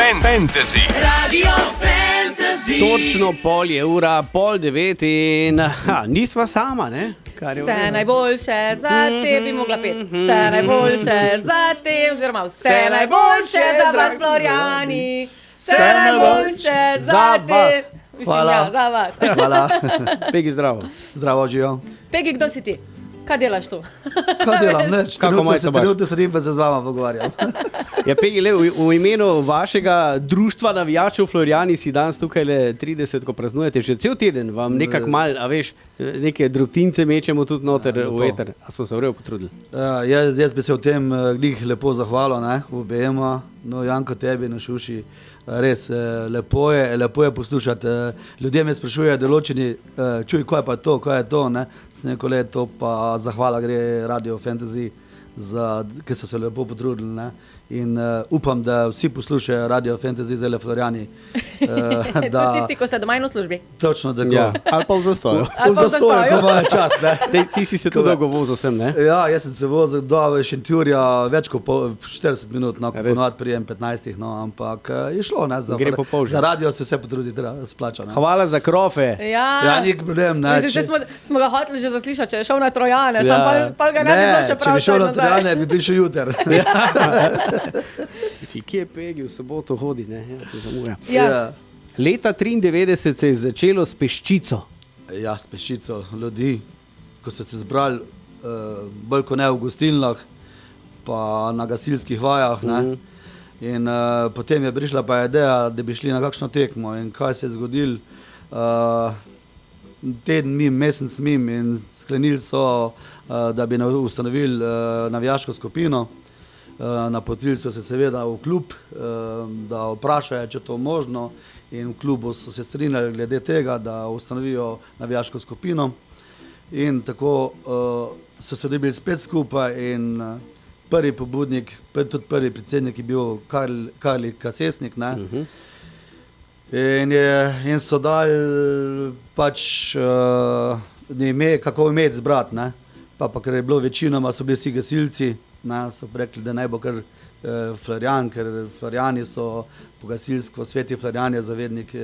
Fantasy. Radio Fantasy. Točno 8:30 in nisva sama, ne? Vse najboljše za te bi mogla peti. Vse najboljše za te, oziroma vse najboljše za vas, Florjani. Vse najboljše za te. Hvala. Ja, za vas. Hvala. Pegi, zdravo. Zdravo, živijo. Pegi, kdo si ti? Kaj delaš tu? Kaj delam? Neč, Kako majico baš? trenutno sedim pa se z vama pogovarjam. Ja, Pegi, v imenu vašega društva navijačev Florjani si danes tukaj le 30, ko praznujete, že cel teden vam nekako mal, a veš, neke drobtince mečemo tudi noter v eter. A smo se vrejo potrudili? Jaz bi se v tem glih lepo zahvalil, ne, obema, no Janko tebi na Šuši. Res, lepo je poslušati. Ljudje me sprašujejo, določeni, čuj, kaj je to, ne? Sem rekel, to pa zahvala gre Radio Fantasy, ki so se lepo potrudili, ne? In upam, da vsi poslušajo Radio Fantasy, zdaj le Florjani. Tisti, ko ste doma in v službi. Točno tako. Ja, ali pa v zastoju. V zastoju, ko imajo čas, ne? Ti si se tudi dolgo vozil sem, ne? Ja, jaz sem se vozil do Šentjurja več kot 40 minut, no, ponovadi prijem 15, no, ampak je šlo, ne, za radio se vse potrudi, splača, ne. Hvala za krofe. Ja, nik problem, ne. Smo ga hoteli že zaslišati, če je šel na Trojane, pa ga ne bi bilo še prav. Če bi šel na Trojane, bi bil še juter. Kje Pegi v soboto hodi, ne? Ja. Leta 1993 se je začelo s peščico. Ja, s peščico ljudi, ko so se zbrali bolj kot ne v gostilnah, pa na gasilskih vajah, ne. In potem je prišla pa ideja, da bi šli na kakšno tekmo. In kaj se je zgodilo? Teden mim, mesec mim in sklenili so, da bi ustanovili navijaško skupino. Napotili so se seveda v klub, da vprašajo, če to možno, in v klubu so se strinjali glede tega, da ustanovijo navijaško skupino. In tako so se dobili spet skupaj in prvi pobudnik, tudi prvi predsednik je bil Karli Kasesnik, ne? In so dali pač kako ime zbrati, ne? Pa ker je bilo večinoma, so bili vsi gasilci, ne, so rekli, da naj bo kar Florjan, ker Florjani so po gasilstvu, Sveti Florjan je zavednik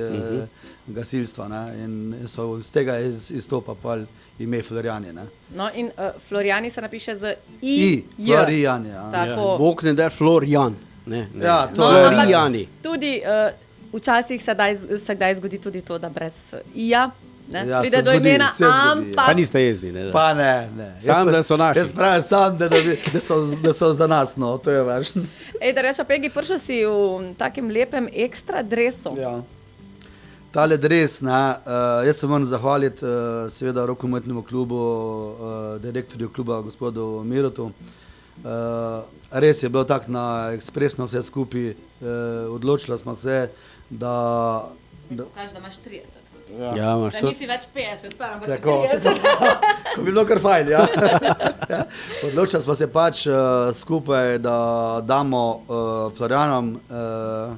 gasilstva, ne, in so z tega izstopa pa ime Florjani, ne. No in Florjani se napiše z I. Florjani, ja. Tako. Ja, Bog ne da Florjan. Ne. Ja, to Florijani. Tudi včasih se kdaj zgodi tudi to, da brez I-ja. Ja, pride do imena, ampak... Pa niste jezni, ne? Pa ne. Sam, da so naši. Jaz pravim sam, da so za nas, no, to je važno. Da rečem, Pegi, prišel si v takem lepem ekstra dresu. Ja. Tale dres, ne, jaz se moram zahvaliti seveda rokometnemu klubu, direktorju kluba, gospodu Mirotu. Res je bilo tako na ekspresno vse skupaj, odločila smo se, da... Pokaži, da imaš 30. Ja, imaš da to. nisi več 50, stara pa Tako, 30. ko bi bilo kar fajn, ja. Odločili smo se pač skupaj, da damo Florjanom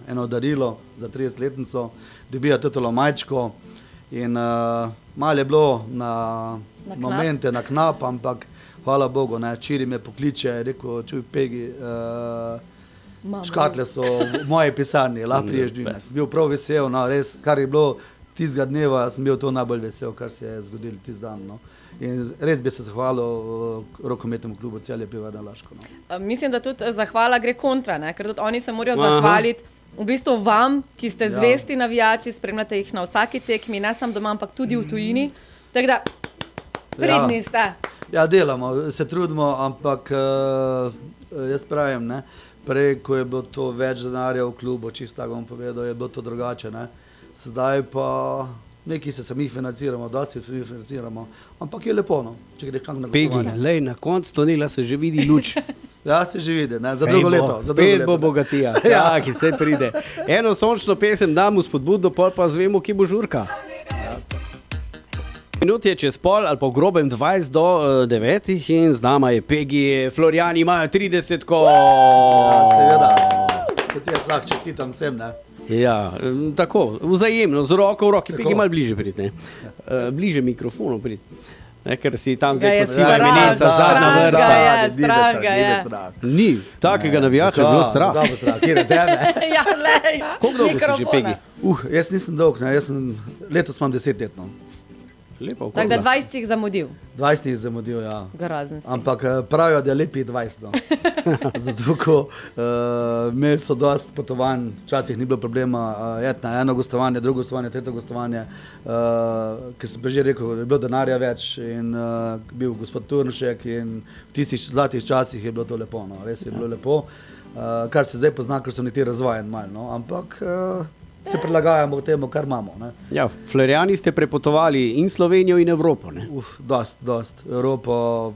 eno darilo za 30-letnico, dobijo totalo majčko in malo je bilo na momente, na knap, ampak hvala Bogu, ne, Čiri me pokliče, rekel, čuj Pegi, škatle so v moje pisarni, lahko priješ dvime. Sem bil prav vesel, no, res, kar je bilo tistega dneva, sem bil to najbolj vesel, kar se je zgodilo tisti dan, no. In res bi se zahvalil rokometnemu klubu Celje Pivovarna Laško, no. Mislim, da tudi zahvala gre kontra, ne? Ker tudi oni se morajo zahvaliti v bistvu vam, ki ste zvesti navijači, spremljate jih na vsaki tekmi, ne samo doma, ampak tudi v tujini. Tako da, pridni ste. Ja, delamo, se trudimo, ampak jaz pravim, ne, prej, ko je bilo to več denarja v klubu, čisto tako bom povedal, je bilo to drugače, ne. Sedaj pa neki se samih financiramo, dosti se financiramo, ampak je lepo, no, če greš kam na gostovanje. Pegi, lej, na koncu tunela se že vidi luč. Ja, se že vidi, ne, za drugo leto. Spet bo bogatija, ja, ki se pride. Eno sončno pesem dam v spodbudno, pol pa zvemo, ki bo žurka. Minut je čez pol ali po grobem 20 do 9 in z nama je Pegi, Florjani imajo 30-ko. Ja, seveda, kot jaz lahko čestitam vsem, ne. Ja, tako, vzajemno, z roko v roki, Pegi malo bliže prid, ne. Bliže mikrofonu prid. Ker si tam Ga je zdaj kot siva strah, eminenca, zadnja strah vrsta. ga je, strah ga je. Ni, takega navijača je bilo strah. Dobro strah, kjer je tebe? Ja, lej, Koliko dolgo si že Pegi? Jaz nisem dolg, ne, letos imam 10 let, no. Lepo, Tako da okrogla. 20 jih zamudil. 20 jih zamudil, ja. Grozen si. Ampak pravijo, da je lepih 20. No. Zato, ko imeli so dosti potovanj, včasih ni bilo problema iti na eno gostovanje, drugo gostovanje, tretje gostovanje, ker sem že rekel, je bilo denarja več in bil gospod Turnšek in v tistih zlatih časih je bilo to lepo, no. Res je bilo lepo. Kar se zdaj pozna, ker so nekaj razvajen malo, no. Ampak se prilagajamo temu, kar imamo. Ne. Ja, Florijani ste prepotovali in Slovenijo in Evropo. Ne? Dost. Evropo,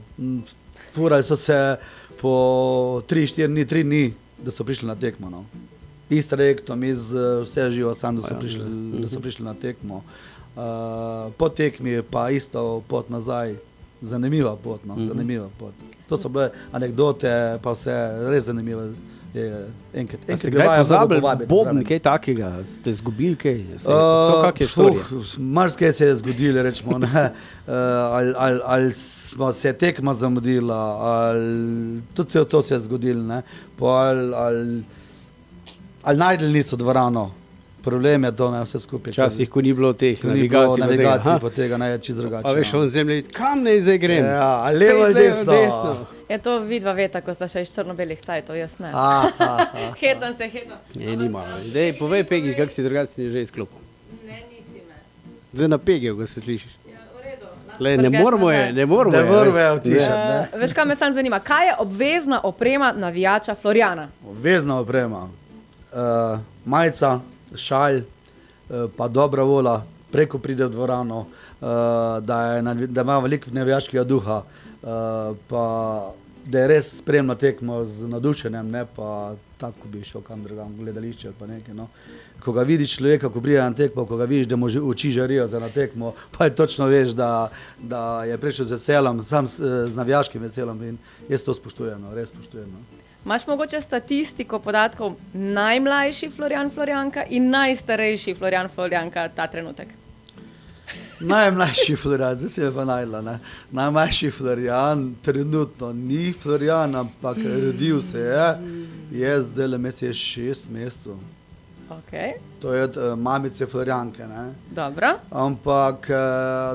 furali so se po 3-4 dni, 3 dni, da so prišli na tekmo. No. Iz trajektom, iz vse živo, sam, da so prišli na tekmo. Po tekmi pa isto pot nazaj. Zanimiva pot, no, zanimiva pot. To so bile anekdote, pa vse res zanimivo. Ste kdaj pozabili bobn, kaj takega? Ste zgubili kaj? So kakšne štorije? Marsikaj se je zgodilo, rečemo, ne. Ali smo se tekma zamudila, ali tudi to se je zgodilo, ne. Ali najdeli niso dvorano. Problem je to, ne, vse skupaj. Včasih, ko ni bilo teh navigacij, po tega ne je čisto drugače. A veš, on zemlje, kam naj zdaj grem? Ja, ali levo ali desno. Je to vidva veta, ko sta še iz črno-belih cajtov, jaz ne. Hecam se. Ne, nima. Dej, povej Pegi, kak si drugače že izklopil. Ne, nisi me. Zdaj na Pegi, ko se slišiš. Ja, v redu. Le, ne moramo je utišati. Veš, kaj me sam zanima, kaj je obvezna oprema navijača Florijana? Obvezna oprema. Majica, šalj, pa dobra vola, preko pride v dvorano, da ima veliko navijaškega duha, pa da je res spremna tekmo z nadušenjem, ne pa tako bi šel kam drugam, gledališče ali pa nekaj. No. Ko ga vidiš človeka, ko pride na tekmo, ko ga vidiš, da mu oči žarijo za na tekmo, pa točno veš, da je prišel z veseljem, sam z navijaškim veseljem in jaz to spoštujem, no, res spoštujem. No. Imaš mogoče statistiko podatkov najmlajši Florijanka in najstarejši Florijanka ta trenutek? Najmlajši Florijan, zdaj se je pa najdla, ne. Najmlajši Florijan trenutno ni Florijan, ampak rodil se je zdaj mesec 6 mesecev. Okay. To je od mamice Florijanke, ne. Dobro. Ampak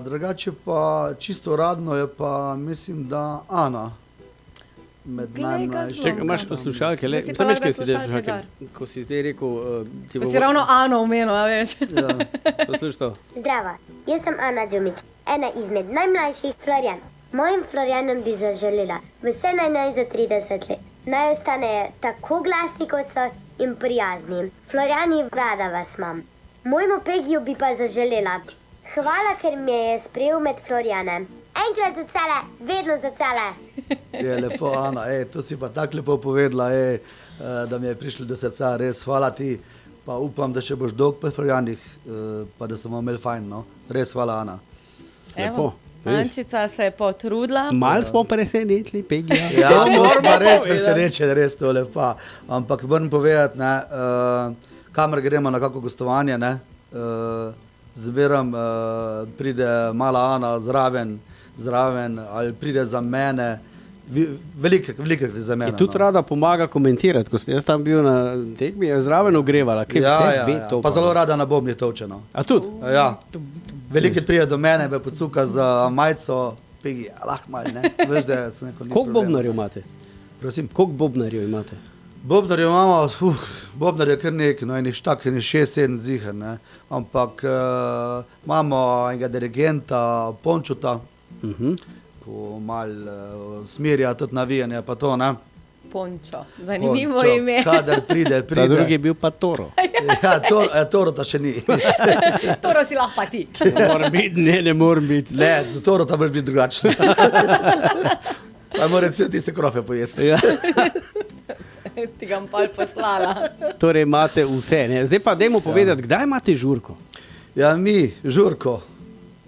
drugače pa čisto uradno je pa, mislim, da Ana. Med najmlajšimi. Čekaj, imaš poslušalke, le, sam veš, kaj si zdaj slušalke, ko si zdaj rekel, ti bo... Si ravno Ano omenil, a veš. Ja, posluš to. Zdravo, jaz sem Ana Džumić, ena izmed najmlajših Florijanov. Mojim Florijanom bi zaželela vse najnaj za 30 let. Naj ostanejo tako glasni, kot so in prijazni. Florijani, rada vas imam. Mojemu Pegiju bi pa zaželela. Hvala, ker me je sprejel med Florijane. Enkrat za cele, vedno za cele. Je lepo, Ana, to si pa tako lepo povedala, da mi je prišlo do srca, res hvala ti, pa upam, da še boš dolg pri Florijanih, pa da smo imeli fajn, no, res hvala, Ana. Lepo. Ančica se je potrudila. Mal smo presenetili, Pegija. Ja, moramo res presenečeni, res to lepa, ampak moram povedati, ne, kamor gremo na kako gostovanje, ne, zberam, pride mala Ana zraven, ali pride za mene, veliko za mene. Je tudi rada pomaga komentirati, ko sem jaz tam bil na tekmi, je zraven ogrevala, kaj vse ve to. Pa zelo rada na bobni točeno. A tudi? Ja, veliko pride do mene, me pocuka za majico, Pegi, malo, ne, veš, da se neko ni Koliko problema. bobnarjev imate? Prosim? Koliko bobnarjev imate? Bobnarjev imamo, bobnarjev kar nekaj, no, enih 6-7 ziher, ne, ampak imamo enega dirigenta, Pončuta, ko malo smerja tudi navijanje, pa to, ne. Pončo, zanimivo Pončo, ime. kadar pride. Ta drugi je bil pa Toro. Ja, Torota še ni. Toro si lahko pa ti. Ne morem biti. Ne, za Torota boš biti drugačen. Pa mora vse tiste krofe pojesti. Ja. Ti ga bom pol poslala. Torej imate vse, ne. Zdaj pa dajmo povedati, kdaj imate žurko? Ja, mi, žurko,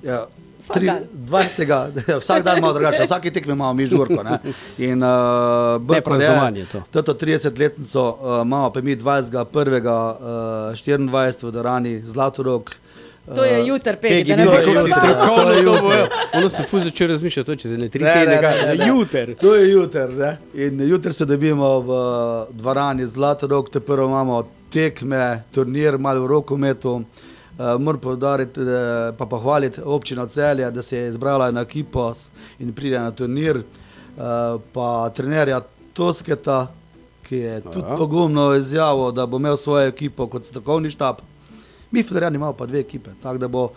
ja, 20. Vsak dan imamo drugače, vsaki tekmi imamo mi žurko, ne. In Ne, praznovanje to. Toto 30-letnico imamo pa mi 21. 24. v dvorani Zlatorog, To je jutr, Pegi, Pegi, da ne mislim, boš kako si jutri, strokovno to je to jutri. bojo. Ono se fuz začel razmišljati, to čez 3 Ne, tedne, ne, ne. juter. To je jutr, ne? In jutri se dobimo v dvorani Zlatorog, te prvo imamo tekme, turnir, malo v rokometu. Moram poudariti, pa pohvaliti občino Celje, da se je izbrala ena ekipa in pride na turnir, pa trenerja Tosketa, ki je tudi pogumno izjavil, da bo imel svojo ekipo kot strokovni štab. Mi Florjani imamo pa 2 ekipe, tako da bo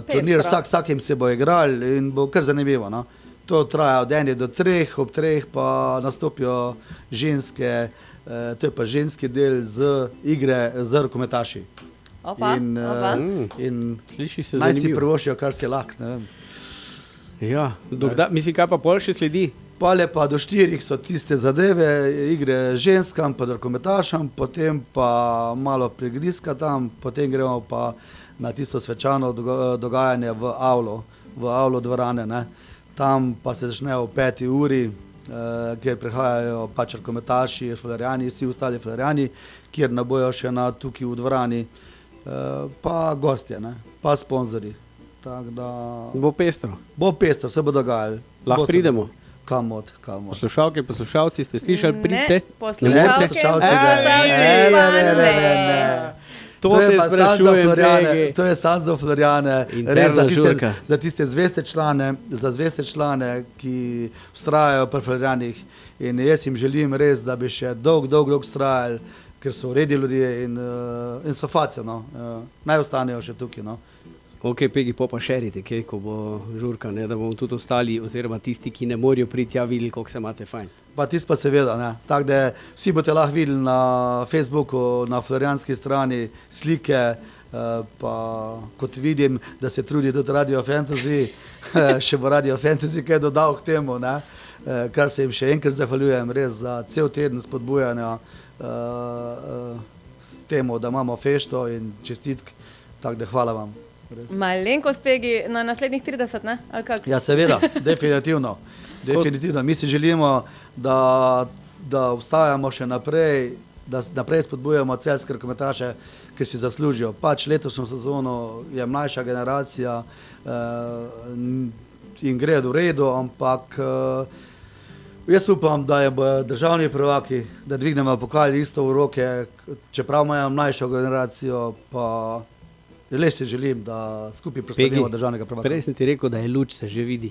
turnir vsakim se bo igral in bo kar zanimivo. No? To traja od 1 do 3, ob 3 pa nastopijo ženske, to je pa ženski del z igre z rokometaši. Opa, In Sliši se naj si zanimivo. privoščijo, kar si lahko. Ne vem. Ja, mislim, kaj pa pol še sledi? Pale pa do 4 so tiste zadeve, igre ženskam, pa rokometašam, potem pa malo prigrizka tam, potem gremo pa na tisto svečano dogajanje v avlo dvorane. Ne. Tam pa se začne o 5 uri, kjer prihajajo pač rokometaši, Florjani, vsi ostali Florjani, kjer ne bojo še tukaj v dvorani, pa gostje, ne, pa sponzorji. Tak da Bo pestro. bo pestro, se bo dogajalo. Lahko Bo se- pridemo. Kamot. Poslušalke, poslušalci, ste slišali, pridite? Ne, poslušalke, poslušalci, poslušalci, pa ne. To je te pa sprašujem, Pegi. to je samo za Florjane, Interna res žurka. za tiste zveste člane, ki vztrajajo pri Florjanih in jaz jim želim res, da bi še dolg vztrajali, ker so v redu ljudje in so face, no. Naj ostanejo še tukaj, no. Ok, Pegi, pa šerite, kaj, ko bo žurka, ne, da bomo tudi ostali, oziroma tisti, ki ne morejo priti tja, videli, kako se imate fajn. Pa tisto pa seveda, ne. Tako da vsi boste lahko videli na Facebooku, na florjanski strani slike, pa kot vidim, da se trudi tudi Radio Fantasy, še bo Radio Fantasy kaj dodal k temu, ne. Kar se jim še enkrat zahvaljujem, res za cel teden spodbujanja s temu, da imamo fešto in čestitk, tako da hvala vam. Res. Malenkost, Pegi, na naslednjih 30, ne? Ali kako? Ja, seveda, definitivno. Definitivno. Mi si želimo, da obstajamo še naprej, da naprej spodbujamo celjske rokometaše, ki si zaslužijo. Pač letošnjo sezono je mlajša generacija in gre v redu, ampak jaz upam, da je državni prvaki, da dvignemo pokal isto v roke, čeprav imajo mlajšo generacijo, pa le si želim, da skupaj proslavimo državnega prvaka. Prej sem ti rekel, da je luč, se že vidi.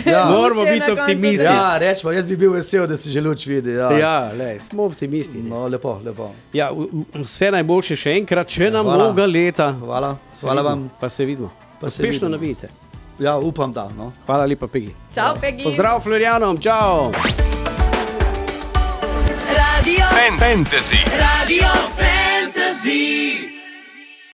Ja. Moramo Luč je biti na koncu optimisti. Ja, rečemo, jaz bi bil vesel, da si že luč vidi. Ja, lej, smo optimisti. Ne. No, lepo, lepo. Ja, vse najboljše še enkrat, še nam Hvala. mnoga leta. Hvala, Se hvala vidimo, vam. Pa se vidimo. Pa se Uspešno vidimo. navijte. Ja, upam, da. No. Hvala lepa, Pegi. Čau, Pegi. Pozdrav Florjanom, čau. Radio Fantasy. Radio